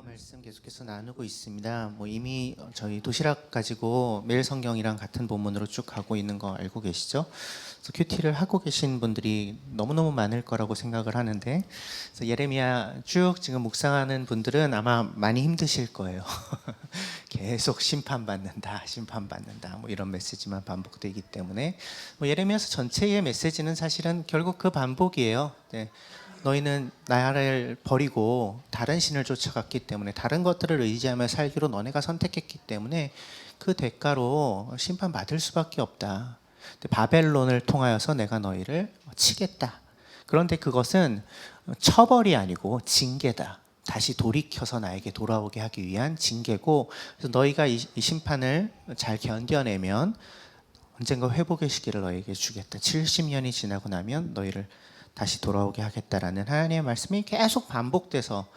말씀 계속해서 나누고 있습니다. 이미 저희 도시락 가지고 매일 성경이랑 같은 본문으로 쭉 가고 있는 거 알고 계시죠? 그래서 큐티를 하고 계신 분들이 너무너무 많을 거라고 생각을 하는데, 그래서 예레미야 쭉 지금 묵상하는 분들은 아마 많이 힘드실 거예요. 계속 심판받는다, 심판받는다, 이런 메시지만 반복되기 때문에 예레미야서 전체의 메시지는 사실은 결국 그 반복이에요. 네. 너희는 나를 버리고 다른 신을 쫓아갔기 때문에, 다른 것들을 의지하며 살기로 너네가 선택했기 때문에 그 대가로 심판받을 수밖에 없다. 바벨론을 통하여서 내가 너희를 치겠다. 그런데 그것은 처벌이 아니고 징계다. 다시 돌이켜서 나에게 돌아오게 하기 위한 징계고, 그래서 너희가 이 심판을 잘 견뎌내면 언젠가 회복의 시기를 너희에게 주겠다. 70년이 지나고 나면 너희를 다시 돌아오게 하겠다라는 하나님의 말씀이 계속 반복돼서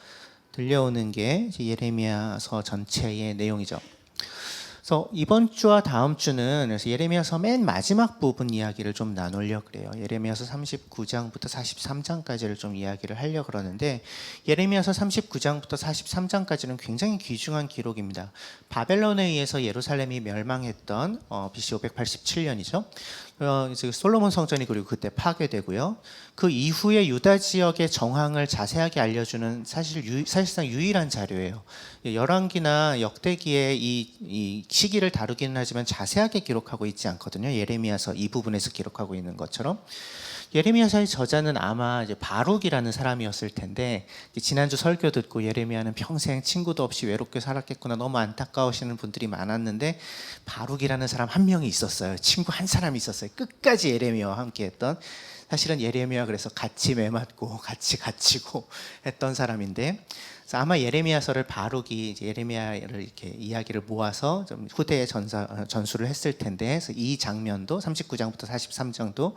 들려오는 게 예레미야서 전체의 내용이죠. 그래서 이번 주와 다음 주는 그래서 예레미야서 맨 마지막 부분 이야기를 좀 나누려고 그래요. 예레미야서 39장부터 43장까지를 좀 이야기를 하려고 그러는데, 예레미야서 39장부터 43장까지는 굉장히 귀중한 기록입니다. 바벨론에 의해서 예루살렘이 멸망했던 BC 587년이죠. 이제 솔로몬 성전이 그리고 그때 파괴되고요. 그 이후에 유다 지역의 정황을 자세하게 알려주는 사실상 유일한 자료예요. 열왕기나 역대기에 이 시기를 다루기는 하지만 자세하게 기록하고 있지 않거든요. 예레미야서 이 부분에서 기록하고 있는 것처럼. 예레미야서의 저자는 아마 이제 바룩이라는 사람이었을 텐데, 지난주 설교 듣고 예레미야는 평생 친구도 없이 외롭게 살았겠구나, 너무 안타까우시는 분들이 많았는데, 바룩이라는 사람 한 명이 있었어요. 친구 한 사람이 있었어요. 끝까지 예레미야와 함께했던. 사실은 예레미야 그래서 같이 매맞고 같이 갇히고 했던 사람인데, 그래서 아마 예레미야서를 바룩이 이제 예레미야를 이렇게 이야기를 모아서 좀 후대에 전수를 했을 텐데, 그래서 이 장면도 39장부터 43장도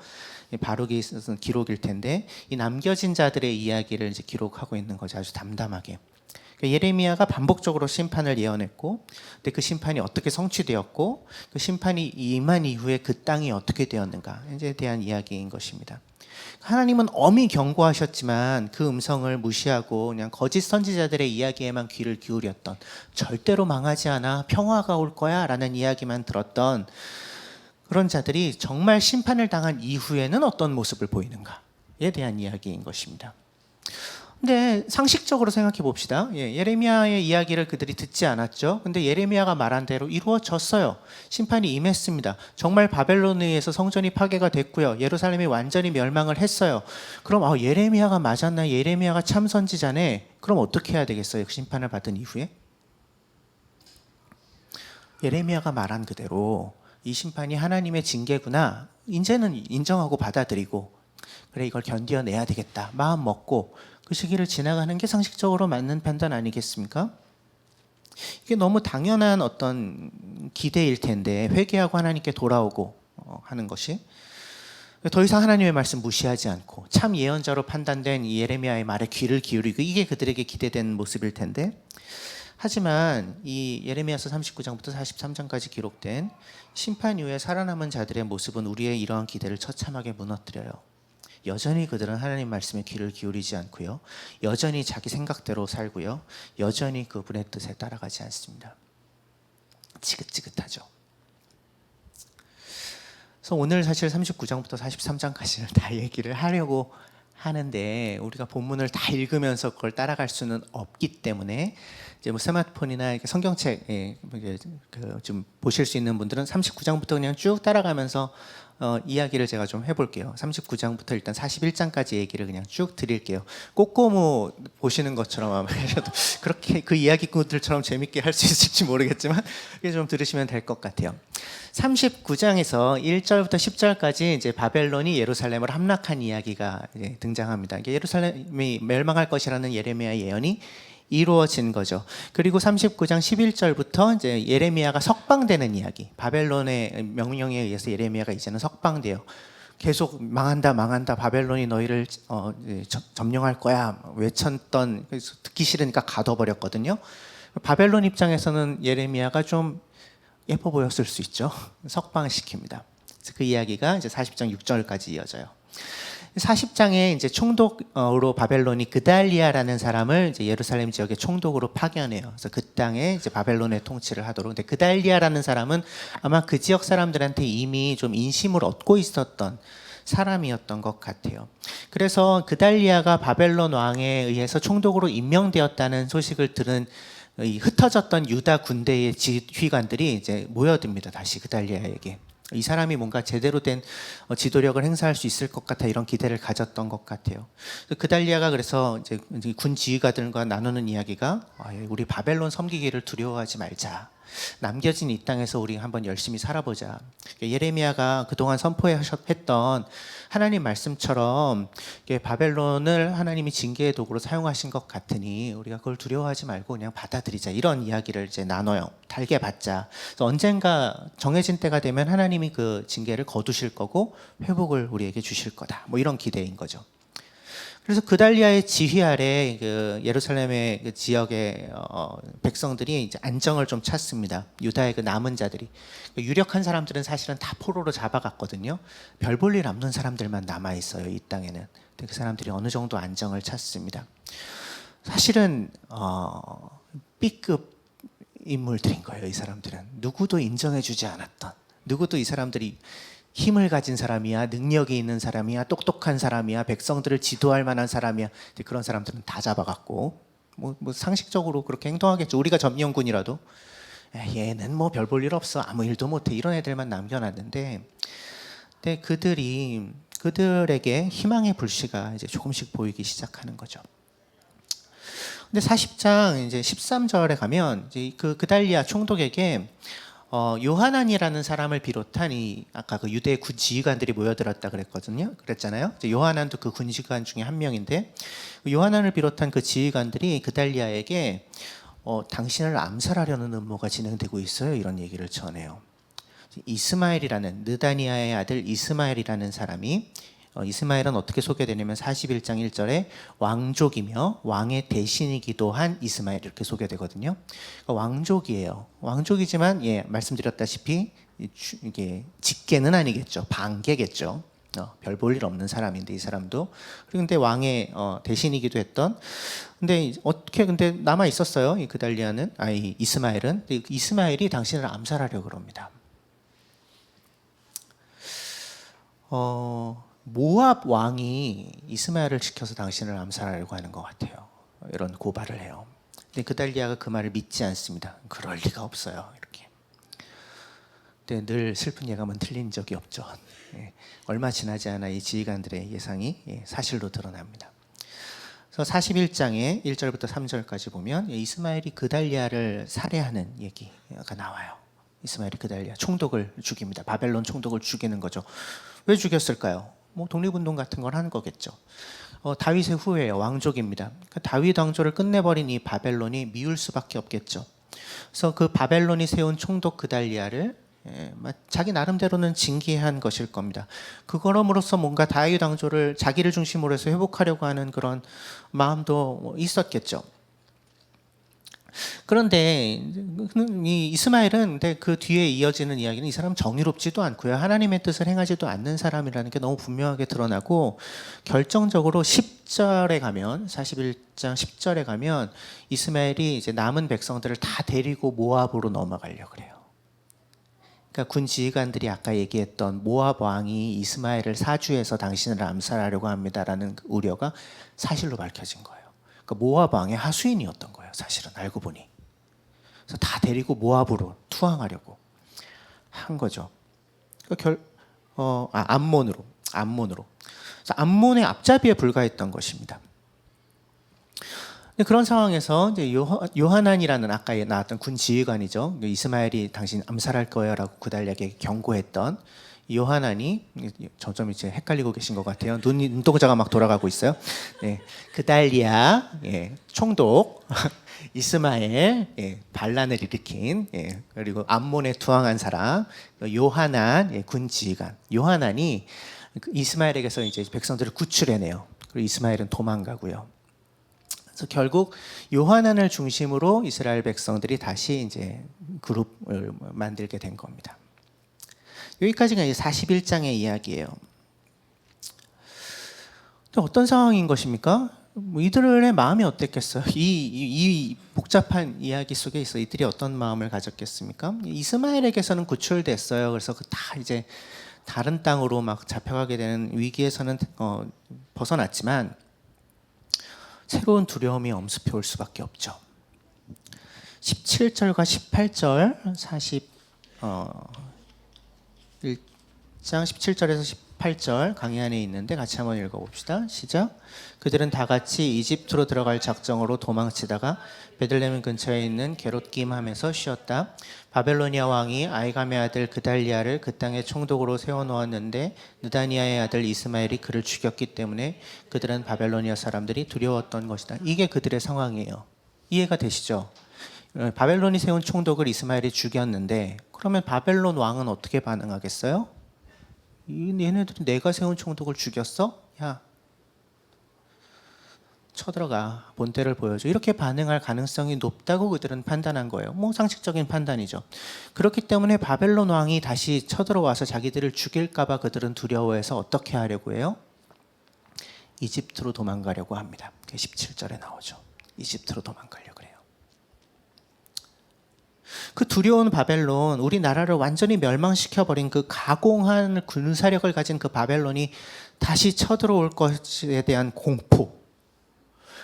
바룩이 쓴 기록일 텐데, 이 남겨진 자들의 이야기를 이제 기록하고 있는 거죠. 아주 담담하게. 예레미야가 반복적으로 심판을 예언했고, 근데 그 심판이 어떻게 성취되었고, 그 심판이 임한 이후에 그 땅이 어떻게 되었는가에 대한 이야기인 것입니다. 하나님은 엄히 경고하셨지만 그 음성을 무시하고 그냥 거짓 선지자들의 이야기에만 귀를 기울였던, 절대로 망하지 않아, 평화가 올 거야 라는 이야기만 들었던 그런 자들이 정말 심판을 당한 이후에는 어떤 모습을 보이는가에 대한 이야기인 것입니다. 근데 상식적으로 생각해 봅시다. 예레미야의 이야기를 그들이 듣지 않았죠. 근데 예레미야가 말한 대로 이루어졌어요. 심판이 임했습니다. 정말 바벨론에 의해서 성전이 파괴가 됐고요. 예루살렘이 완전히 멸망을 했어요. 그럼 예레미야가 맞았나? 예레미야가 참 선지자네. 그럼 어떻게 해야 되겠어요? 그 심판을 받은 이후에? 예레미야가 말한 그대로 이 심판이 하나님의 징계구나, 이제는 인정하고 받아들이고, 그래 이걸 견뎌내야 되겠다 마음 먹고 그 시기를 지나가는 게 상식적으로 맞는 판단 아니겠습니까? 이게 너무 당연한 어떤 기대일 텐데, 회개하고 하나님께 돌아오고 하는 것이, 더 이상 하나님의 말씀 무시하지 않고 참 예언자로 판단된 이 예레미야의 말에 귀를 기울이고, 이게 그들에게 기대된 모습일 텐데, 하지만 이 예레미야서 39장부터 43장까지 기록된 심판 이후에 살아남은 자들의 모습은 우리의 이러한 기대를 처참하게 무너뜨려요. 여전히 그들은 하나님 말씀에 귀를 기울이지 않고요, 여전히 자기 생각대로 살고요, 여전히 그분의 뜻에 따라가지 않습니다. 지긋지긋하죠. 그래서 오늘 사실 39장부터 43장까지는 다 얘기를 하려고 하는데, 우리가 본문을 다 읽으면서 그걸 따라갈 수는 없기 때문에, 이제 스마트폰이나 성경책 좀 보실 수 있는 분들은 39장부터 그냥 쭉 따라가면서 이야기를 제가 좀 해볼게요. 39장부터 일단 41장까지 얘기를 그냥 쭉 드릴게요. 꼬꼬무 보시는 것처럼 아마 하셔도 그렇게 그 이야기꾼들처럼 재밌게 할 수 있을지 모르겠지만, 이게 좀 들으시면 될 것 같아요. 39장에서 1절부터 10절까지 이제 바벨론이 예루살렘을 함락한 이야기가 등장합니다. 이게 예루살렘이 멸망할 것이라는 예레미야의 예언이 이루어진 거죠. 그리고 39장 11절부터 이제 예레미야가 석방되는 이야기, 바벨론의 명령에 의해서 예레미야가 이제는 석방돼요. 계속 망한다, 바벨론이 너희를 점령할 거야 외쳤던, 듣기 싫으니까 가둬버렸거든요. 바벨론 입장에서는 예레미야가 좀 예뻐 보였을 수 있죠. 석방시킵니다. 그 이야기가 이제 40장 6절까지 이어져요. 40장에 이제 총독으로 바벨론이 그달리아라는 사람을 이제 예루살렘 지역의 총독으로 파견해요. 그래서 그 땅에 이제 바벨론의 통치를 하도록. 근데 그달리아라는 사람은 아마 그 지역 사람들한테 이미 좀 인심을 얻고 있었던 사람이었던 것 같아요. 그래서 그달리아가 바벨론 왕에 의해서 총독으로 임명되었다는 소식을 들은 이 흩어졌던 유다 군대의 지휘관들이 이제 모여듭니다. 다시 그달리아에게. 이 사람이 뭔가 제대로 된 지도력을 행사할 수 있을 것 같아 이런 기대를 가졌던 것 같아요. 그달리아가 그래서 이제 군 지휘관들과 나누는 이야기가 우리 바벨론 섬기기를 두려워하지 말자. 남겨진 이 땅에서 우리 한번 열심히 살아보자. 예레미야가 그동안 선포했던 하나님 말씀처럼 바벨론을 하나님이 징계의 도구로 사용하신 것 같으니 우리가 그걸 두려워하지 말고 그냥 받아들이자. 이런 이야기를 이제 나눠요. 달게 받자. 그래서 언젠가 정해진 때가 되면 하나님이 그 징계를 거두실 거고 회복을 우리에게 주실 거다. 뭐 이런 기대인 거죠. 그래서 그달리아의 지휘 아래 그 예루살렘의 그 지역의 백성들이 이제 안정을 좀 찾습니다. 유다의 그 남은 자들이 유력한 사람들은 사실은 다 포로로 잡아갔거든요. 별 볼 일 없는 사람들만 남아 있어요. 이 땅에는. 근데 그 사람들이 어느 정도 안정을 찾습니다. 사실은 B급 인물들인 거예요. 이 사람들은 누구도 인정해주지 않았던, 누구도 이 사람들이 힘을 가진 사람이야, 능력이 있는 사람이야, 똑똑한 사람이야, 백성들을 지도할 만한 사람이야. 그런 사람들은 다 잡아갔고 뭐 상식적으로 그렇게 행동하겠죠. 우리가 점령군이라도 얘는 뭐 별 볼 일 없어, 아무 일도 못해, 이런 애들만 남겨놨는데, 근데 그들에게 희망의 불씨가 이제 조금씩 보이기 시작하는 거죠. 근데 40장 이제 13절에 가면 이제 그달리아 총독에게 요하난이라는 사람을 비롯한 이 아까 그 유대 군 지휘관들이 모여들었다 그랬잖아요. 이제 요하난도 그 군 지휘관 중에 한 명인데, 요하난을 비롯한 그 지휘관들이 그달리아에게 당신을 암살하려는 음모가 진행되고 있어요. 이런 얘기를 전해요. 이스마엘이라는, 느다니아의 아들 이스마엘이라는 사람이, 이스마엘은 어떻게 소개되냐면 41장 1절에 왕족이며 왕의 대신이기도 한 이스마엘 이렇게 소개되거든요. 그러니까 왕족이에요. 왕족이지만 말씀드렸다시피 이게 직계는 아니겠죠. 반계겠죠. 별 볼 일 없는 사람인데 이 사람도. 그런데 왕의 대신이기도 했던. 근데 어떻게 근데 남아 있었어요. 이 그달리아는, 이 이스마엘은. 이스마엘이 당신을 암살하려고 그럽니다. 모압 왕이 이스마엘을 지켜서 당신을 암살하려고 하는 것 같아요. 이런 고발을 해요. 근데 그달리아가 그 말을 믿지 않습니다. 그럴 리가 없어요. 이렇게. 근데 늘 슬픈 예감은 틀린 적이 없죠. 얼마 지나지 않아 이 지휘관들의 예상이 사실로 드러납니다. 그래서 41장에 1절부터 3절까지 보면 이스마엘이 그달리아를 살해하는 얘기가 나와요. 이스마엘이 그달리아 총독을 죽입니다. 바벨론 총독을 죽이는 거죠. 왜 죽였을까요? 뭐 독립운동 같은 걸 하는 거겠죠. 다윗의 후예예요. 왕족입니다. 다윗 왕조를 끝내버린 이 바벨론이 미울 수밖에 없겠죠. 그래서 그 바벨론이 세운 총독 그달리아를 자기 나름대로는 징계한 것일 겁니다. 그거로서 뭔가 다윗 왕조를 자기를 중심으로 해서 회복하려고 하는 그런 마음도 있었겠죠. 그런데 이 이스마엘은 근데 그 뒤에 이어지는 이야기는 이 사람 정의롭지도 않고요. 하나님의 뜻을 행하지도 않는 사람이라는 게 너무 분명하게 드러나고, 결정적으로 10절에 가면 41장 10절에 가면 이스마엘이 이제 남은 백성들을 다 데리고 모압으로 넘어가려고 그래요. 그러니까 군 지휘관들이 아까 얘기했던 모압 왕이 이스마엘을 사주해서 당신을 암살하려고 합니다라는 우려가 사실로 밝혀진 거예요. 그러니까 모압 왕의 하수인이었던 거예요. 사실은 알고 보니. 그래서 다 데리고 모압으로 투항하려고 한 거죠. 암몬으로. 그래서 암몬의 앞잡이에 불과했던 것입니다. 그런 상황에서 이제 요하난이라는 아까 나왔던 군 지휘관이죠. 이스마엘이 당신 암살할 거예요라고 그달리아에게 경고했던 요하난이, 점점 이제 헷갈리고 계신 것 같아요. 눈동자가 막 돌아가고 있어요. 그달리아 총독 이스마엘 반란을 일으킨, 그리고 암몬에 투항한 사람 요하난 군 지휘관. 요하난이 이스마엘에게서 이제 백성들을 구출해내요. 그리고 이스마엘은 도망가고요. 그래서 결국 요하난을 중심으로 이스라엘 백성들이 다시 이제 그룹을 만들게 된 겁니다. 여기까지가 이제 41장의 이야기예요. 근데 어떤 상황인 것입니까? 뭐 이들의 마음이 어땠겠어요? 이 복잡한 이야기 속에 있어 이들이 어떤 마음을 가졌겠습니까? 이스마엘에게서는 구출됐어요. 그래서 다 이제 다른 땅으로 막 잡혀가게 되는 위기에서는 벗어났지만 새로운 두려움이 엄습해 올 수밖에 없죠. 17절과 18절 1장 17절에서 18절 강의 안에 있는데 같이 한번 읽어봅시다. 시작. 그들은 다 같이 이집트로 들어갈 작정으로 도망치다가 베들레헴 근처에 있는 게롯김함에서 쉬었다. 바벨로니아 왕이 아이감의 아들 그달리아를 그 땅의 총독으로 세워놓았는데 느다니아의 아들 이스마엘이 그를 죽였기 때문에 그들은 바벨로니아 사람들이 두려웠던 것이다. 이게 그들의 상황이에요. 이해가 되시죠? 바벨론이 세운 총독을 이스마엘이 죽였는데 그러면 바벨론 왕은 어떻게 반응하겠어요? 얘네들은 내가 세운 총독을 죽였어? 야, 쳐들어가 본때를 보여줘. 이렇게 반응할 가능성이 높다고 그들은 판단한 거예요. 뭐 상식적인 판단이죠. 그렇기 때문에 바벨론 왕이 다시 쳐들어와서 자기들을 죽일까 봐 그들은 두려워해서 어떻게 하려고 해요? 이집트로 도망가려고 합니다. 17절에 나오죠. 이집트로 도망가려고 해요. 그 두려운 바벨론, 우리나라를 완전히 멸망시켜버린 그 가공한 군사력을 가진 그 바벨론이 다시 쳐들어올 것에 대한 공포.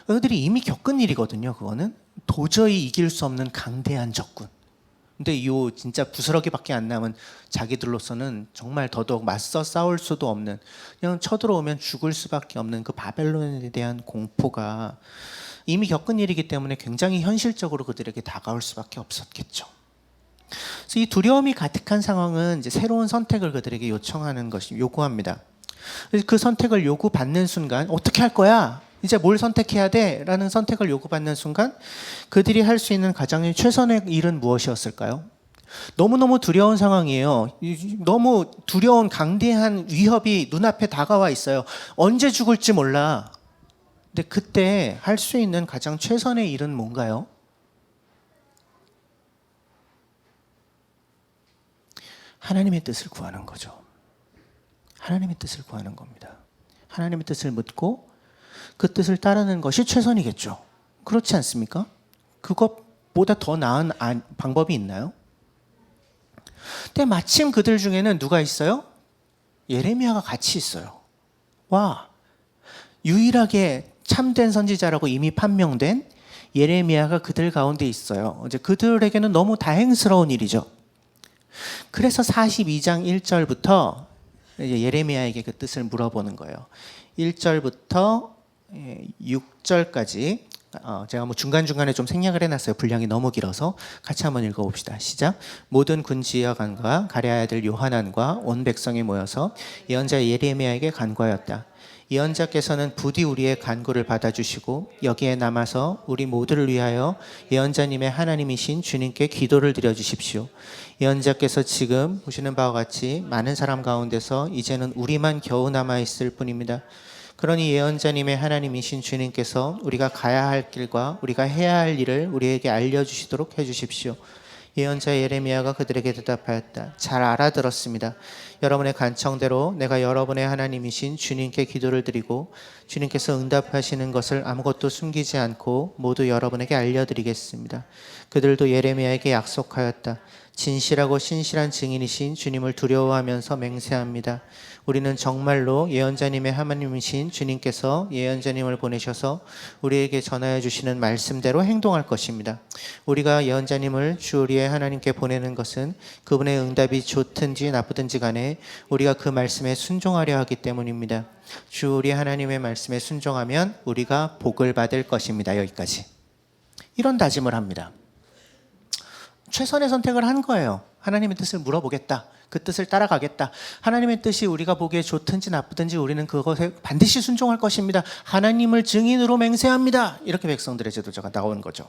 그들이 이미 겪은 일이거든요. 그거는 도저히 이길 수 없는 강대한 적군. 근데 이 진짜 부스러기밖에 안 남은 자기들로서는 정말 더더욱 맞서 싸울 수도 없는, 그냥 쳐들어오면 죽을 수밖에 없는 그 바벨론에 대한 공포가 이미 겪은 일이기 때문에 굉장히 현실적으로 그들에게 다가올 수밖에 없었겠죠. 그래서 이 두려움이 가득한 상황은 이제 새로운 선택을 그들에게 요청하는 것이 요구합니다. 그 선택을 요구받는 순간 어떻게 할 거야? 이제 뭘 선택해야 돼? 라는 선택을 요구받는 순간 그들이 할 수 있는 가장 최선의 일은 무엇이었을까요? 너무너무 두려운 상황이에요. 너무 두려운 강대한 위협이 눈앞에 다가와 있어요. 언제 죽을지 몰라. 근데 그때 할 수 있는 가장 최선의 일은 뭔가요? 하나님의 뜻을 구하는 거죠. 하나님의 뜻을 구하는 겁니다. 하나님의 뜻을 묻고 그 뜻을 따르는 것이 최선이겠죠. 그렇지 않습니까? 그것보다 더 나은 방법이 있나요? 근데 마침 그들 중에는 누가 있어요? 예레미야가 같이 있어요. 와, 유일하게 참된 선지자라고 이미 판명된 예레미야가 그들 가운데 있어요. 이제 그들에게는 너무 다행스러운 일이죠. 그래서 42장 1절부터 예레미야에게 그 뜻을 물어보는 거예요. 1절부터 6절까지 제가 뭐 중간중간에 좀 생략을 해놨어요. 분량이 너무 길어서 같이 한번 읽어봅시다. 시작. 모든 군지휘관과 가랴의 아들 요하난과 온 백성이 모여서 예언자 예레미야에게 간구하였다. 예언자께서는 부디 우리의 간구를 받아주시고 여기에 남아서 우리 모두를 위하여 예언자님의 하나님이신 주님께 기도를 드려주십시오. 예언자께서 지금 보시는 바와 같이 많은 사람 가운데서 이제는 우리만 겨우 남아있을 뿐입니다. 그러니 예언자님의 하나님이신 주님께서 우리가 가야 할 길과 우리가 해야 할 일을 우리에게 알려주시도록 해주십시오. 예언자 예레미야가 그들에게 대답하였다. 잘 알아들었습니다. 여러분의 간청대로 내가 여러분의 하나님이신 주님께 기도를 드리고 주님께서 응답하시는 것을 아무것도 숨기지 않고 모두 여러분에게 알려드리겠습니다. 그들도 예레미야에게 약속하였다. 진실하고 신실한 증인이신 주님을 두려워하면서 맹세합니다. 우리는 정말로 예언자님의 하나님이신 주님께서 예언자님을 보내셔서 우리에게 전하여 주시는 말씀대로 행동할 것입니다. 우리가 예언자님을 주 우리의 하나님께 보내는 것은 그분의 응답이 좋든지 나쁘든지 간에 우리가 그 말씀에 순종하려 하기 때문입니다. 주 우리 하나님의 말씀에 순종하면 우리가 복을 받을 것입니다. 여기까지. 이런 다짐을 합니다. 최선의 선택을 한 거예요. 하나님의 뜻을 물어보겠다. 그 뜻을 따라가겠다. 하나님의 뜻이 우리가 보기에 좋든지 나쁘든지 우리는 그것에 반드시 순종할 것입니다. 하나님을 증인으로 맹세합니다. 이렇게 백성들의 제도자가 나오는 거죠.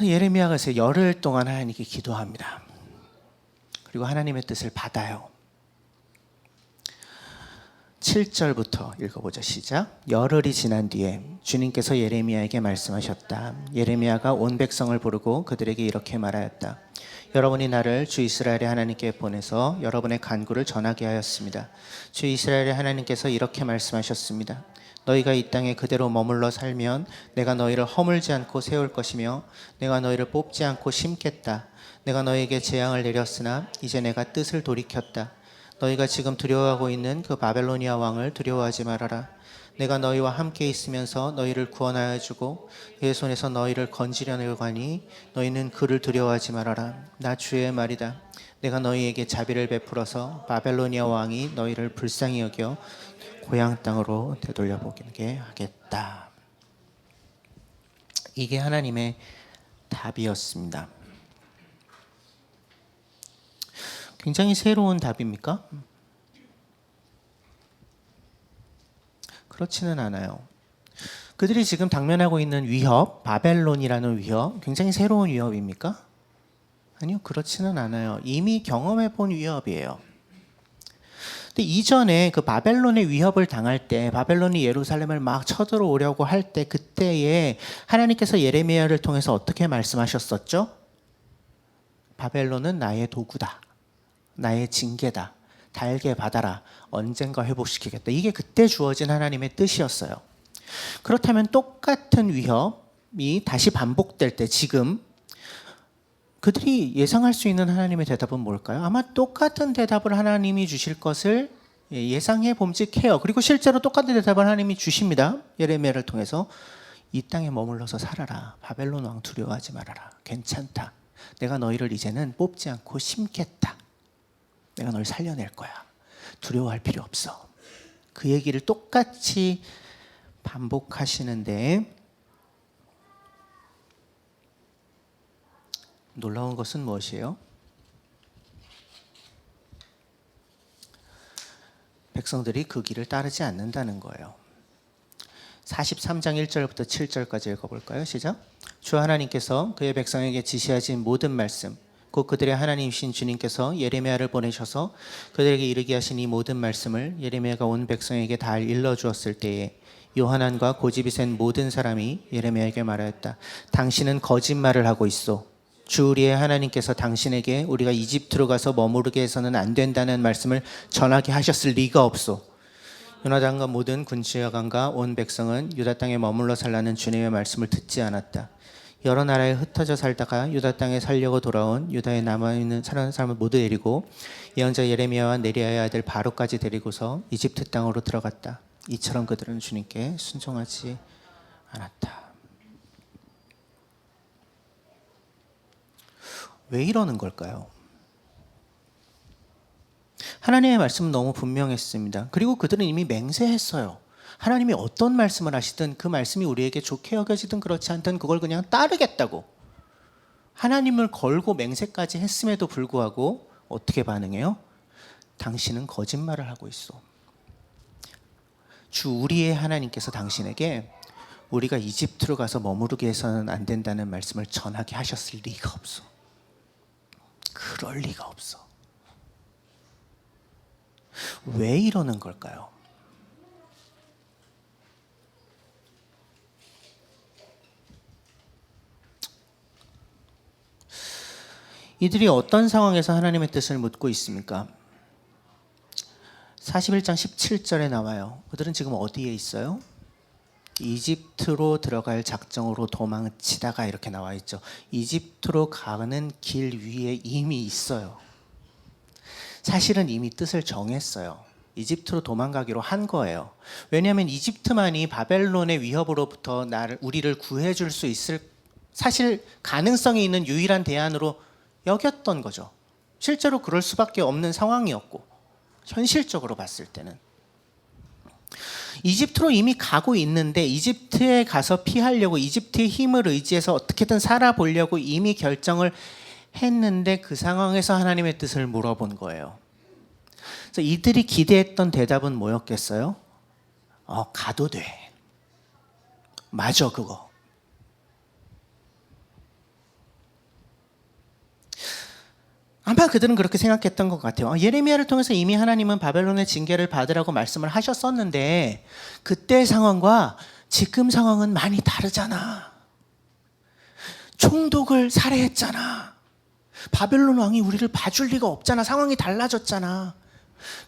예레미야가 열흘 동안 하나님께 기도합니다. 그리고 하나님의 뜻을 받아요. 7절부터 읽어보죠. 시작. 열흘이 지난 뒤에 주님께서 예레미야에게 말씀하셨다. 예레미야가 온 백성을 부르고 그들에게 이렇게 말하였다. 여러분이 나를 주 이스라엘의 하나님께 보내서 여러분의 간구를 전하게 하였습니다. 주 이스라엘의 하나님께서 이렇게 말씀하셨습니다. 너희가 이 땅에 그대로 머물러 살면 내가 너희를 허물지 않고 세울 것이며 내가 너희를 뽑지 않고 심겠다. 내가 너희에게 재앙을 내렸으나 이제 내가 뜻을 돌이켰다. 너희가 지금 두려워하고 있는 그 바벨로니아 왕을 두려워하지 말아라. 내가 너희와 함께 있으면서 너희를 구원하여 주고 그의 손에서 너희를 건지려내려가니 너희는 그를 두려워하지 말아라. 나 주의 말이다. 내가 너희에게 자비를 베풀어서 바벨로니아 왕이 너희를 불쌍히 여겨 고향 땅으로 되돌려보게 하겠다. 이게 하나님의 답이었습니다. 굉장히 새로운 답입니까? 그렇지는 않아요. 그들이 지금 당면하고 있는 위협, 바벨론이라는 위협, 굉장히 새로운 위협입니까? 아니요, 그렇지는 않아요. 이미 경험해 본 위협이에요. 근데 이전에 그 바벨론의 위협을 당할 때, 바벨론이 예루살렘을 막 쳐들어오려고 할 때, 그때에 하나님께서 예레미야를 통해서 어떻게 말씀하셨었죠? 바벨론은 나의 도구다. 나의 징계다. 달게 받아라. 언젠가 회복시키겠다. 이게 그때 주어진 하나님의 뜻이었어요. 그렇다면 똑같은 위협이 다시 반복될 때 지금 그들이 예상할 수 있는 하나님의 대답은 뭘까요? 아마 똑같은 대답을 하나님이 주실 것을 예상해 봄직해요. 그리고 실제로 똑같은 대답을 하나님이 주십니다. 예레미야를 통해서 이 땅에 머물러서 살아라. 바벨론 왕 두려워하지 말아라. 괜찮다. 내가 너희를 이제는 뽑지 않고 심겠다. 내가 널 살려낼 거야. 두려워할 필요 없어. 그 얘기를 똑같이 반복하시는데 놀라운 것은 무엇이에요? 백성들이 그 길을 따르지 않는다는 거예요. 43장 1절부터 7절까지 읽어볼까요? 시작. 주 하나님께서 그의 백성에게 지시하신 모든 말씀 곧 그들의 하나님이신 주님께서 예레미야를 보내셔서 그들에게 이르게 하신 이 모든 말씀을 예레미야가 온 백성에게 다 일러주었을 때에 요하난과 고집이 센 모든 사람이 예레미야에게 말하였다. 당신은 거짓말을 하고 있어. 주 우리의 하나님께서 당신에게 우리가 이집트로 가서 머무르게 해서는 안 된다는 말씀을 전하게 하셨을 리가 없소. 요나단과 모든 군지휘관과 온 백성은 유다 땅에 머물러 살라는 주님의 말씀을 듣지 않았다. 여러 나라에 흩어져 살다가 유다 땅에 살려고 돌아온 유다에 남아있는 사람을 모두 데리고 예언자 예레미야와 네리야의 아들 바로까지 데리고서 이집트 땅으로 들어갔다. 이처럼 그들은 주님께 순종하지 않았다. 왜 이러는 걸까요? 하나님의 말씀은 너무 분명했습니다. 그리고 그들은 이미 맹세했어요. 하나님이 어떤 말씀을 하시든 그 말씀이 우리에게 좋게 여겨지든 그렇지 않든 그걸 그냥 따르겠다고 하나님을 걸고 맹세까지 했음에도 불구하고 어떻게 반응해요? 당신은 거짓말을 하고 있어. 주 우리의 하나님께서 당신에게 우리가 이집트로 가서 머무르게 해서는 안 된다는 말씀을 전하게 하셨을 리가 없어. 그럴 리가 없어. 왜 이러는 걸까요? 이들이 어떤 상황에서 하나님의 뜻을 묻고 있습니까? 41장 17절에 나와요. 그들은 지금 어디에 있어요? 이집트로 들어갈 작정으로 도망치다가 이렇게 나와 있죠. 이집트로 가는 길 위에 이미 있어요. 사실은 이미 뜻을 정했어요. 이집트로 도망가기로 한 거예요. 왜냐하면 이집트만이 바벨론의 위협으로부터 우리를 구해줄 수 있을 사실 가능성이 있는 유일한 대안으로 여겼던 거죠. 실제로 그럴 수밖에 없는 상황이었고 현실적으로 봤을 때는 이집트로 이미 가고 있는데 이집트에 가서 피하려고 이집트의 힘을 의지해서 어떻게든 살아보려고 이미 결정을 했는데 그 상황에서 하나님의 뜻을 물어본 거예요. 그래서 이들이 기대했던 대답은 뭐였겠어요? 가도 돼. 맞아 그거. 아마 그들은 그렇게 생각했던 것 같아요. 예레미야를 통해서 이미 하나님은 바벨론의 징계를 받으라고 말씀을 하셨었는데 그때 상황과 지금 상황은 많이 다르잖아. 총독을 살해했잖아. 바벨론 왕이 우리를 봐줄 리가 없잖아. 상황이 달라졌잖아.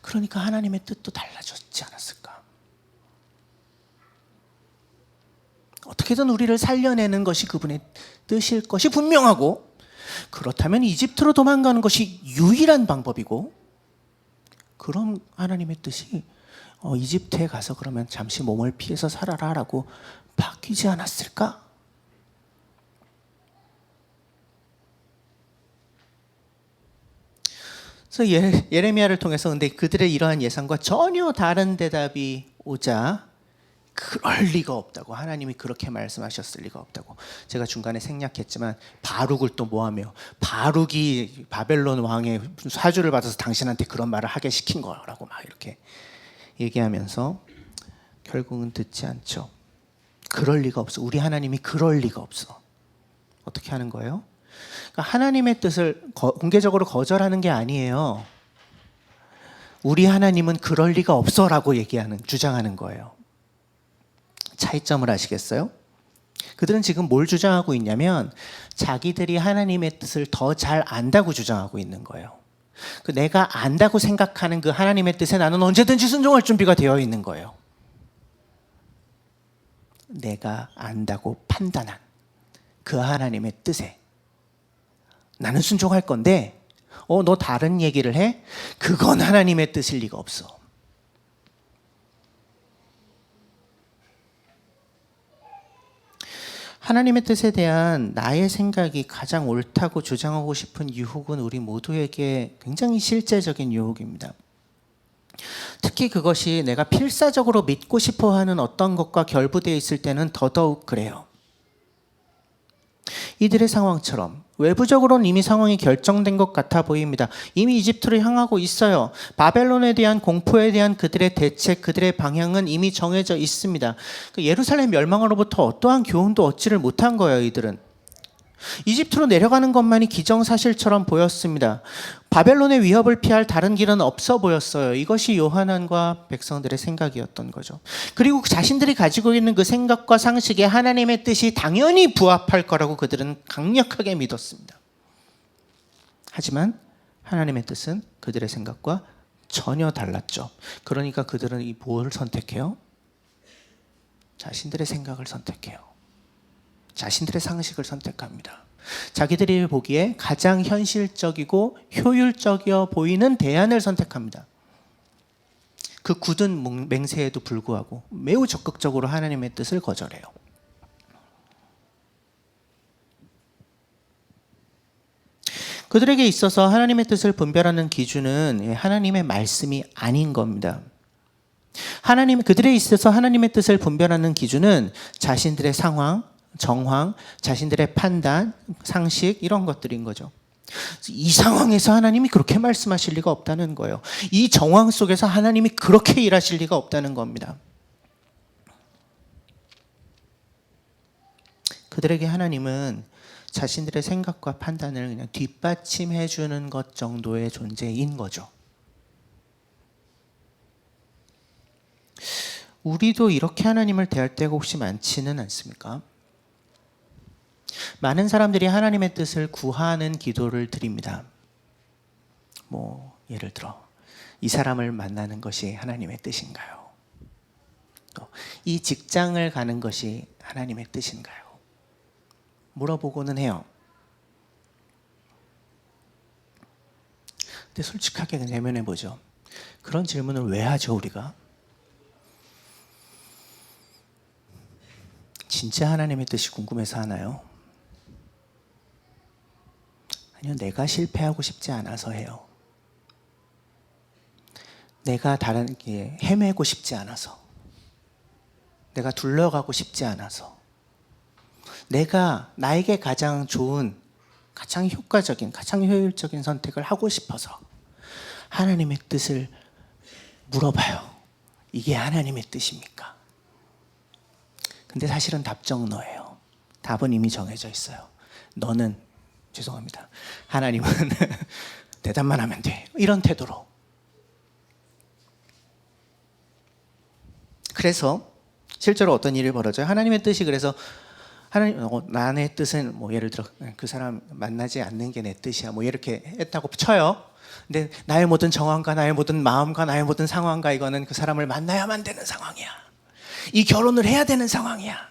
그러니까 하나님의 뜻도 달라졌지 않았을까? 어떻게든 우리를 살려내는 것이 그분의 뜻일 것이 분명하고, 그렇다면 이집트로 도망가는 것이 유일한 방법이고, 그럼 하나님의 뜻이 이집트에 가서 그러면 잠시 몸을 피해서 살아라 라고 바뀌지 않았을까? 그래서 예레미야를 통해서 근데 그들의 이러한 예상과 전혀 다른 대답이 오자, 그럴 리가 없다고, 하나님이 그렇게 말씀하셨을 리가 없다고. 제가 중간에 생략했지만 바룩을 또 뭐하며, 바룩이 바벨론 왕의 사주를 받아서 당신한테 그런 말을 하게 시킨 거라고 막 이렇게 얘기하면서 결국은 듣지 않죠. 그럴 리가 없어. 우리 하나님이 그럴 리가 없어. 어떻게 하는 거예요? 그러니까 하나님의 뜻을 공개적으로 거절하는 게 아니에요. 우리 하나님은 그럴 리가 없어라고 주장하는 거예요. 차이점을 아시겠어요? 그들은 지금 뭘 주장하고 있냐면 자기들이 하나님의 뜻을 더 잘 안다고 주장하고 있는 거예요. 내가 안다고 생각하는 그 하나님의 뜻에 나는 언제든지 순종할 준비가 되어 있는 거예요. 내가 안다고 판단한 그 하나님의 뜻에 나는 순종할 건데, 너 다른 얘기를 해? 그건 하나님의 뜻일 리가 없어. 하나님의 뜻에 대한 나의 생각이 가장 옳다고 주장하고 싶은 유혹은 우리 모두에게 굉장히 실제적인 유혹입니다. 특히 그것이 내가 필사적으로 믿고 싶어하는 어떤 것과 결부되어 있을 때는 더더욱 그래요. 이들의 상황처럼 외부적으로는 이미 상황이 결정된 것 같아 보입니다. 이미 이집트를 향하고 있어요. 바벨론에 대한 공포에 대한 그들의 대책, 그들의 방향은 이미 정해져 있습니다. 예루살렘 멸망으로부터 어떠한 교훈도 얻지를 못한 거예요, 이들은. 이집트로 내려가는 것만이 기정사실처럼 보였습니다. 바벨론의 위협을 피할 다른 길은 없어 보였어요. 이것이 요하난과 백성들의 생각이었던 거죠. 그리고 자신들이 가지고 있는 그 생각과 상식에 하나님의 뜻이 당연히 부합할 거라고 그들은 강력하게 믿었습니다. 하지만 하나님의 뜻은 그들의 생각과 전혀 달랐죠. 그러니까 그들은 뭘 선택해요? 자신들의 생각을 선택해요. 자신들의 상식을 선택합니다. 자기들이 보기에 가장 현실적이고 효율적이어 보이는 대안을 선택합니다. 그 굳은 맹세에도 불구하고 매우 적극적으로 하나님의 뜻을 거절해요. 그들에게 있어서 하나님의 뜻을 분별하는 기준은 하나님의 말씀이 아닌 겁니다. 그들에 있어서 하나님의 뜻을 분별하는 기준은 자신들의 상황, 정황, 자신들의 판단, 상식, 이런 것들인 거죠. 이 상황에서 하나님이 그렇게 말씀하실 리가 없다는 거예요. 이 정황 속에서 하나님이 그렇게 일하실 리가 없다는 겁니다. 그들에게 하나님은 자신들의 생각과 판단을 그냥 뒷받침해 주는 것 정도의 존재인 거죠. 우리도 이렇게 하나님을 대할 때가 혹시 많지는 않습니까? 많은 사람들이 하나님의 뜻을 구하는 기도를 드립니다. 예를 들어 이 사람을 만나는 것이 하나님의 뜻인가요? 또 이 직장을 가는 것이 하나님의 뜻인가요? 물어보고는 해요. 근데 솔직하게 내면해 보죠. 그런 질문을 왜 하죠, 우리가? 진짜 하나님의 뜻이 궁금해서 하나요? 아니요, 내가 실패하고 싶지 않아서 해요. 내가 다른 게 헤매고 싶지 않아서, 내가 둘러가고 싶지 않아서, 내가 나에게 가장 좋은, 가장 효과적인, 가장 효율적인 선택을 하고 싶어서 하나님의 뜻을 물어봐요. 이게 하나님의 뜻입니까? 근데 사실은 답정너예요. 답은 이미 정해져 있어요. 죄송합니다. 하나님은 대답만 하면 돼. 이런 태도로. 그래서 실제로 어떤 일이 벌어져요? 하나님의 뜻이 그래서 하나님, 나의 뜻은 뭐 예를 들어 그 사람 만나지 않는 게 내 뜻이야, 뭐 이렇게 했다고 쳐요. 근데 나의 모든 정황과 나의 모든 마음과 나의 모든 상황과 이거는 그 사람을 만나야만 되는 상황이야. 이 결혼을 해야 되는 상황이야.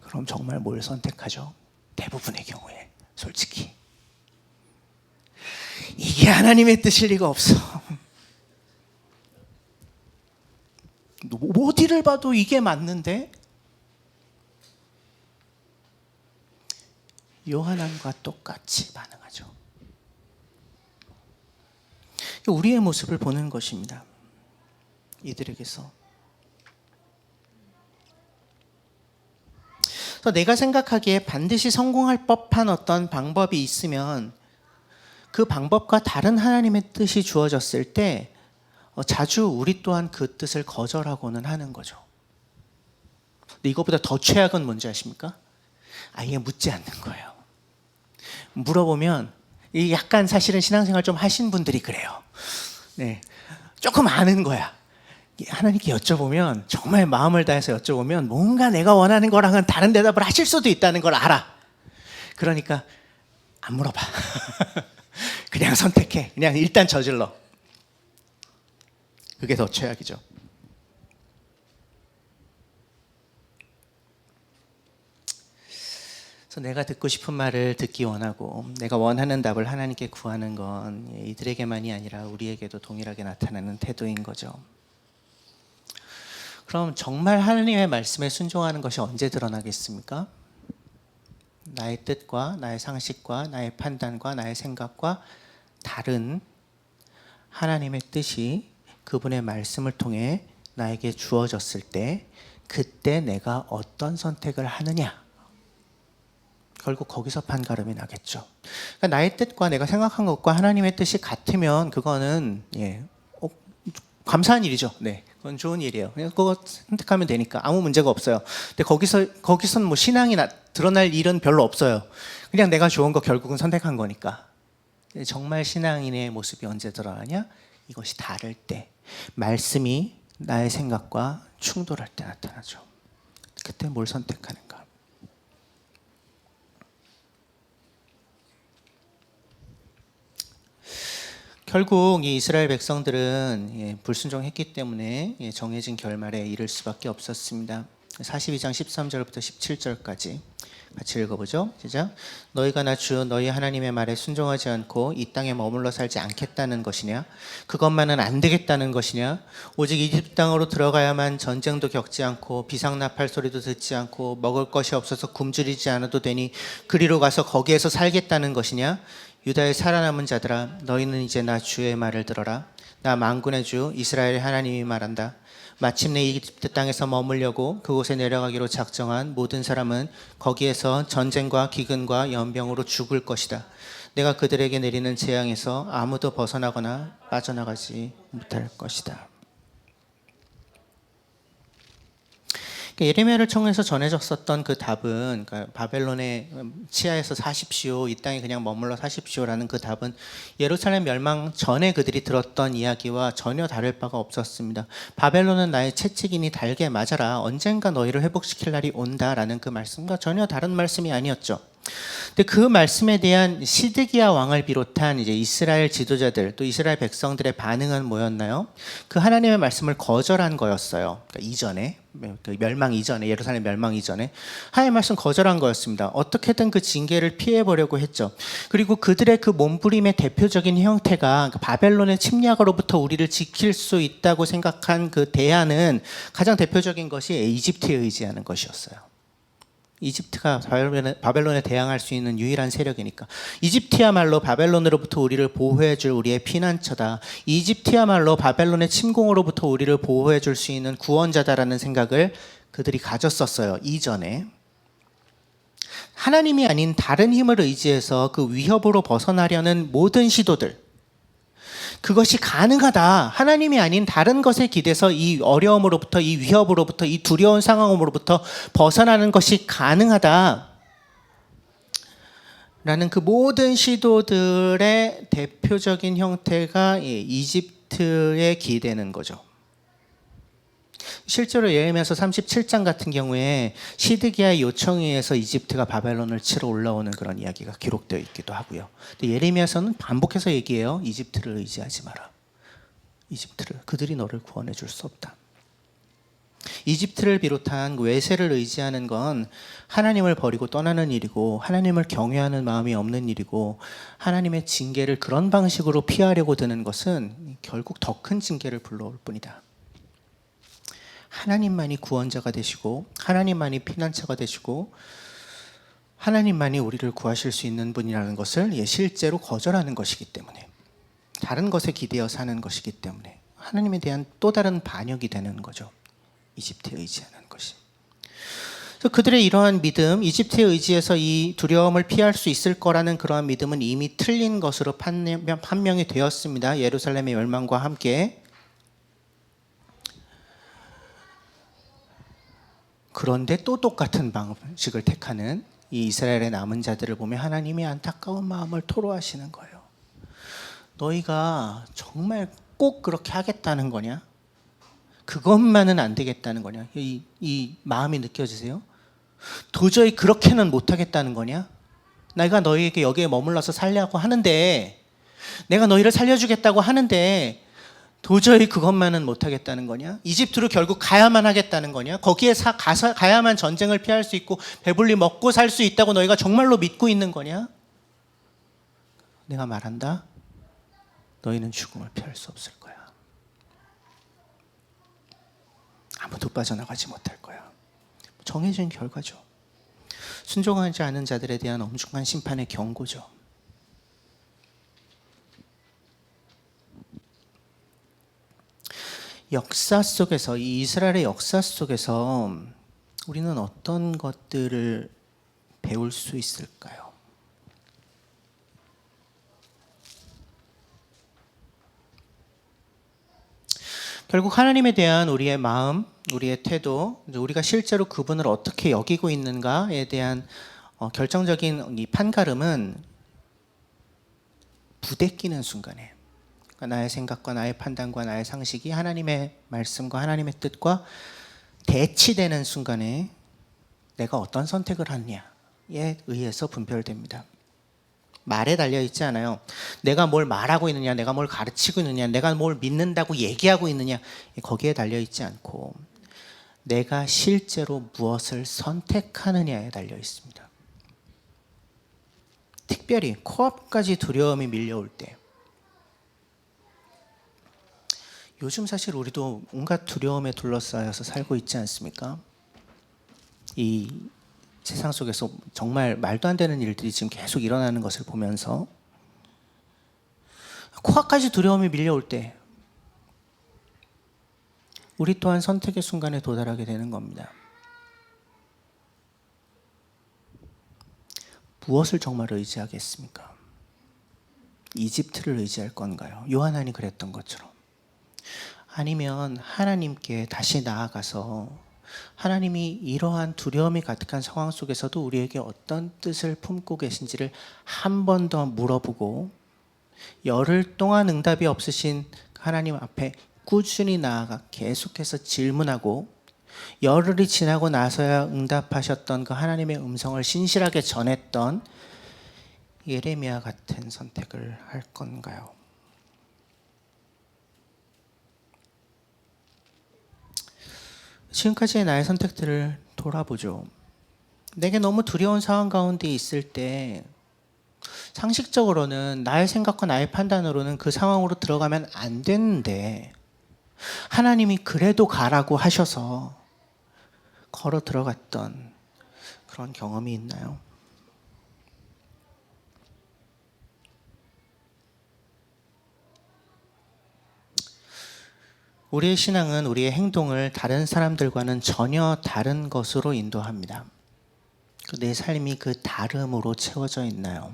그럼 정말 뭘 선택하죠? 대부분의 경우에 솔직히 이게 하나님의 뜻일 리가 없어. 어디를 봐도 이게 맞는데? 요한안과 똑같이 반응하죠. 우리의 모습을 보는 것입니다. 이들에게서. 그래서 내가 생각하기에 반드시 성공할 법한 어떤 방법이 있으면 그 방법과 다른 하나님의 뜻이 주어졌을 때 자주 우리 또한 그 뜻을 거절하고는 하는 거죠. 근데 이것보다 더 최악은 뭔지 아십니까? 아예 묻지 않는 거예요. 물어보면 약간 사실은 신앙생활 좀 하신 분들이 그래요. 네, 조금 아는 거야. 하나님께 여쭤보면 정말 마음을 다해서 여쭤보면 뭔가 내가 원하는 거랑은 다른 대답을 하실 수도 있다는 걸 알아. 그러니까 안 물어봐. 그냥 선택해. 그냥 일단 저질러. 그게 더 최악이죠. 그래서 내가 듣고 싶은 말을 듣기 원하고 내가 원하는 답을 하나님께 구하는 건 이들에게만이 아니라 우리에게도 동일하게 나타나는 태도인 거죠. 그럼 정말 하나님의 말씀에 순종하는 것이 언제 드러나겠습니까? 나의 뜻과 나의 상식과 나의 판단과 나의 생각과 다른 하나님의 뜻이 그분의 말씀을 통해 나에게 주어졌을 때 그때 내가 어떤 선택을 하느냐, 결국 거기서 판가름이 나겠죠. 그러니까 나의 뜻과 내가 생각한 것과 하나님의 뜻이 같으면 그거는 감사한 일이죠. 네, 그건 좋은 일이에요. 그냥 그거 선택하면 되니까 아무 문제가 없어요. 근데 거기서는 뭐 신앙이 드러날 일은 별로 없어요. 그냥 내가 좋은 거 결국은 선택한 거니까. 정말 신앙인의 모습이 언제 드러나냐? 이것이 다를 때, 말씀이 나의 생각과 충돌할 때 나타나죠. 그때 뭘 선택하는가? 결국 이 이스라엘 백성들은 불순종했기 때문에 정해진 결말에 이를 수밖에 없었습니다. 42장 13절부터 17절까지 같이 읽어보죠. 시작. 너희가 나 주 너희 하나님의 말에 순종하지 않고 이 땅에 머물러 살지 않겠다는 것이냐? 그것만은 안 되겠다는 것이냐? 오직 이집트 땅으로 들어가야만 전쟁도 겪지 않고 비상나팔 소리도 듣지 않고 먹을 것이 없어서 굶주리지 않아도 되니 그리로 가서 거기에서 살겠다는 것이냐? 유다의 살아남은 자들아, 너희는 이제 나 주의 말을 들어라. 나 만군의 주 이스라엘의 하나님이 말한다. 마침내 이집트 땅에서 머물려고 그곳에 내려가기로 작정한 모든 사람은 거기에서 전쟁과 기근과 연병으로 죽을 것이다. 내가 그들에게 내리는 재앙에서 아무도 벗어나거나 빠져나가지 못할 것이다. 예레미야를 통해서 전해졌었던 그 답은, 그러니까 바벨론의 치하에서 사십시오, 이 땅에 그냥 머물러 사십시오라는 그 답은 예루살렘 멸망 전에 그들이 들었던 이야기와 전혀 다를 바가 없었습니다. 바벨론은 나의 채찍이니 달게 맞아라, 언젠가 너희를 회복시킬 날이 온다라는 그 말씀과 전혀 다른 말씀이 아니었죠. 근데 그 말씀에 대한 시드기야 왕을 비롯한 이제 이스라엘 지도자들 또 이스라엘 백성들의 반응은 뭐였나요? 그 하나님의 말씀을 거절한 거였어요. 그러니까 이전에, 그 멸망 이전에, 예루살렘 멸망 이전에 하나님의 말씀 거절한 거였습니다. 어떻게든 그 징계를 피해 보려고 했죠. 그리고 그들의 그 몸부림의 대표적인 형태가 바벨론의 침략으로부터 우리를 지킬 수 있다고 생각한 그 대안은 가장 대표적인 것이 이집트에 의지하는 것이었어요. 이집트가 바벨론에 대항할 수 있는 유일한 세력이니까. 이집트야말로 바벨론으로부터 우리를 보호해줄 우리의 피난처다. 이집트야말로 바벨론의 침공으로부터 우리를 보호해줄 수 있는 구원자다라는 생각을 그들이 가졌었어요. 이전에. 하나님이 아닌 다른 힘을 의지해서 그 위협으로 벗어나려는 모든 시도들, 그것이 가능하다. 하나님이 아닌 다른 것에 기대서 이 어려움으로부터, 이 위협으로부터, 이 두려운 상황으로부터 벗어나는 것이 가능하다. 라는 그 모든 시도들의 대표적인 형태가 이집트에 기대는 거죠. 실제로 예레미야서 37장 같은 경우에 시드기야의 요청에 의해서 이집트가 바벨론을 치러 올라오는 그런 이야기가 기록되어 있기도 하고요. 근데 예레미야서는 반복해서 얘기해요. 이집트를 의지하지 마라. 이집트를, 그들이 너를 구원해 줄 수 없다. 이집트를 비롯한 외세를 의지하는 건 하나님을 버리고 떠나는 일이고, 하나님을 경외하는 마음이 없는 일이고, 하나님의 징계를 그런 방식으로 피하려고 드는 것은 결국 더 큰 징계를 불러올 뿐이다. 하나님만이 구원자가 되시고, 하나님만이 피난처가 되시고, 하나님만이 우리를 구하실 수 있는 분이라는 것을 실제로 거절하는 것이기 때문에, 다른 것에 기대어 사는 것이기 때문에 하나님에 대한 또 다른 반역이 되는 거죠. 이집트에 의지하는 것이. 그래서 그들의 이러한 믿음, 이집트에 의지해서 이 두려움을 피할 수 있을 거라는 그러한 믿음은 이미 틀린 것으로 판명이 되었습니다. 예루살렘의 멸망과 함께. 그런데 또 똑같은 방식을 택하는 이 이스라엘의 남은 자들을 보면 하나님이 안타까운 마음을 토로하시는 거예요. 너희가 정말 꼭 그렇게 하겠다는 거냐? 그것만은 안 되겠다는 거냐? 이 마음이 느껴지세요? 도저히 그렇게는 못 하겠다는 거냐? 내가 너희에게 여기에 머물러서 살려고 하는데, 내가 너희를 살려주겠다고 하는데 도저히 그것만은 못 하겠다는 거냐? 이집트로 결국 가야만 하겠다는 거냐? 거기에 가서 가야만 전쟁을 피할 수 있고 배불리 먹고 살 수 있다고 너희가 정말로 믿고 있는 거냐? 내가 말한다. 너희는 죽음을 피할 수 없을 거야. 아무도 빠져나가지 못할 거야. 정해진 결과죠. 순종하지 않은 자들에 대한 엄중한 심판의 경고죠. 역사 속에서, 이 이스라엘의 역사 속에서 우리는 어떤 것들을 배울 수 있을까요? 결국 하나님에 대한 우리의 마음, 우리의 태도, 우리가 실제로 그분을 어떻게 여기고 있는가에 대한 결정적인 이 판가름은 부대끼는 순간에, 그러니까 나의 생각과 나의 판단과 나의 상식이 하나님의 말씀과 하나님의 뜻과 대치되는 순간에 내가 어떤 선택을 하느냐에 의해서 분별됩니다. 말에 달려있지 않아요. 내가 뭘 말하고 있느냐, 내가 뭘 가르치고 있느냐, 내가 뭘 믿는다고 얘기하고 있느냐, 거기에 달려있지 않고 내가 실제로 무엇을 선택하느냐에 달려있습니다. 특별히 코앞까지 두려움이 밀려올 때, 요즘 사실 우리도 온갖 두려움에 둘러싸여서 살고 있지 않습니까? 이 세상 속에서 정말 말도 안 되는 일들이 지금 계속 일어나는 것을 보면서 코앞까지 두려움이 밀려올 때 우리 또한 선택의 순간에 도달하게 되는 겁니다. 무엇을 정말 의지하겠습니까? 이집트를 의지할 건가요? 요한안이 그랬던 것처럼. 아니면 하나님께 다시 나아가서 하나님이 이러한 두려움이 가득한 상황 속에서도 우리에게 어떤 뜻을 품고 계신지를 한 번 더 물어보고, 열흘 동안 응답이 없으신 하나님 앞에 꾸준히 나아가 계속해서 질문하고, 열흘이 지나고 나서야 응답하셨던 그 하나님의 음성을 신실하게 전했던 예레미야 같은 선택을 할 건가요? 지금까지의 나의 선택들을 돌아보죠. 내게 너무 두려운 상황 가운데 있을 때 상식적으로는 나의 생각과 나의 판단으로는 그 상황으로 들어가면 안 되는데 하나님이 그래도 가라고 하셔서 걸어 들어갔던 그런 경험이 있나요? 우리의 신앙은 우리의 행동을 다른 사람들과는 전혀 다른 것으로 인도합니다. 내 삶이 그 다름으로 채워져 있나요?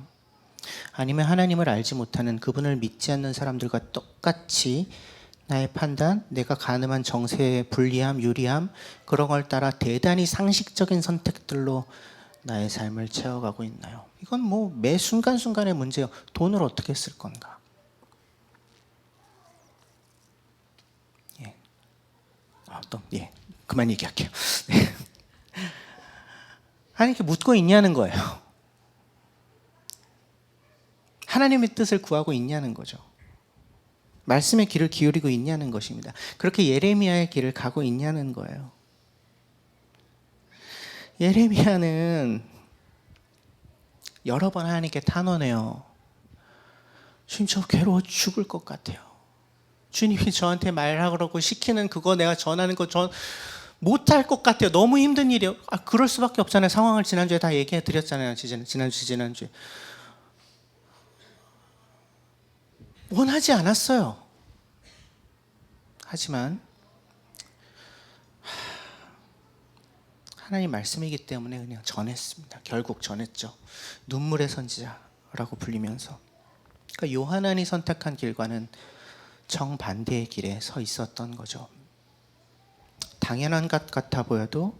아니면 하나님을 알지 못하는, 그분을 믿지 않는 사람들과 똑같이 나의 판단, 내가 가늠한 정세의 불리함, 유리함, 그런 걸 따라 대단히 상식적인 선택들로 나의 삶을 채워가고 있나요? 이건 뭐 매 순간순간의 문제예요. 돈을 어떻게 쓸 건가? 그만 얘기할게요. 네. 하나님께 묻고 있냐는 거예요. 하나님의 뜻을 구하고 있냐는 거죠. 말씀의 귀를 기울이고 있냐는 것입니다. 그렇게 예레미야의 길을 가고 있냐는 거예요. 예레미야는 여러 번 하나님께 탄원해요. 주님, 저 괴로워 죽을 것 같아요. 주님이 저한테 말하라고 시키는 그거 내가 전하는 거 전 못할 것 같아요. 너무 힘든 일이에요. 그럴 수밖에 없잖아요. 상황을 지난주에 다 얘기해 드렸잖아요. 지난주에. 원하지 않았어요. 하지만 하나님 말씀이기 때문에 그냥 전했습니다. 결국 전했죠. 눈물의 선지자라고 불리면서. 그러니까 요하난이 선택한 길과는 정반대의 길에 서 있었던 거죠. 당연한 것 같아 보여도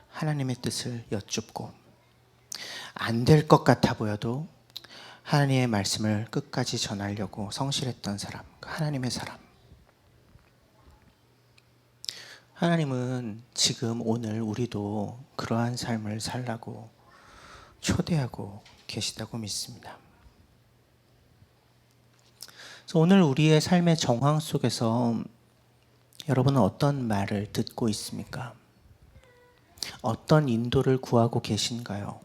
하나님의 뜻을 여쭙고, 안 될 것 같아 보여도 하나님의 말씀을 끝까지 전하려고 성실했던 사람, 하나님의 사람. 하나님은 지금 오늘 우리도 그러한 삶을 살라고 초대하고 계시다고 믿습니다. 그래서 오늘 우리의 삶의 정황 속에서 여러분은 어떤 말을 듣고 있습니까? 어떤 인도를 구하고 계신가요?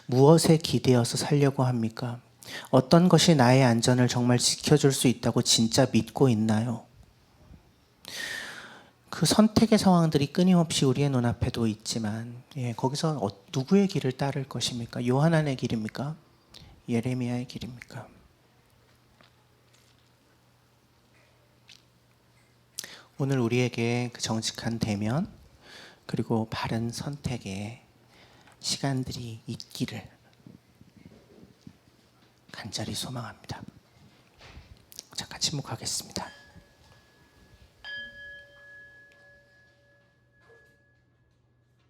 무엇에 기대어서 살려고 합니까? 어떤 것이 나의 안전을 정말 지켜줄 수 있다고 진짜 믿고 있나요? 그 선택의 상황들이 끊임없이 우리의 눈앞에도 있지만, 거기서 누구의 길을 따를 것입니까? 요하난의 길입니까? 예레미야의 길입니까? 오늘 우리에게 그 정직한 대면, 그리고 바른 선택의 시간들이 있기를 간절히 소망합니다. 잠깐 침묵하겠습니다.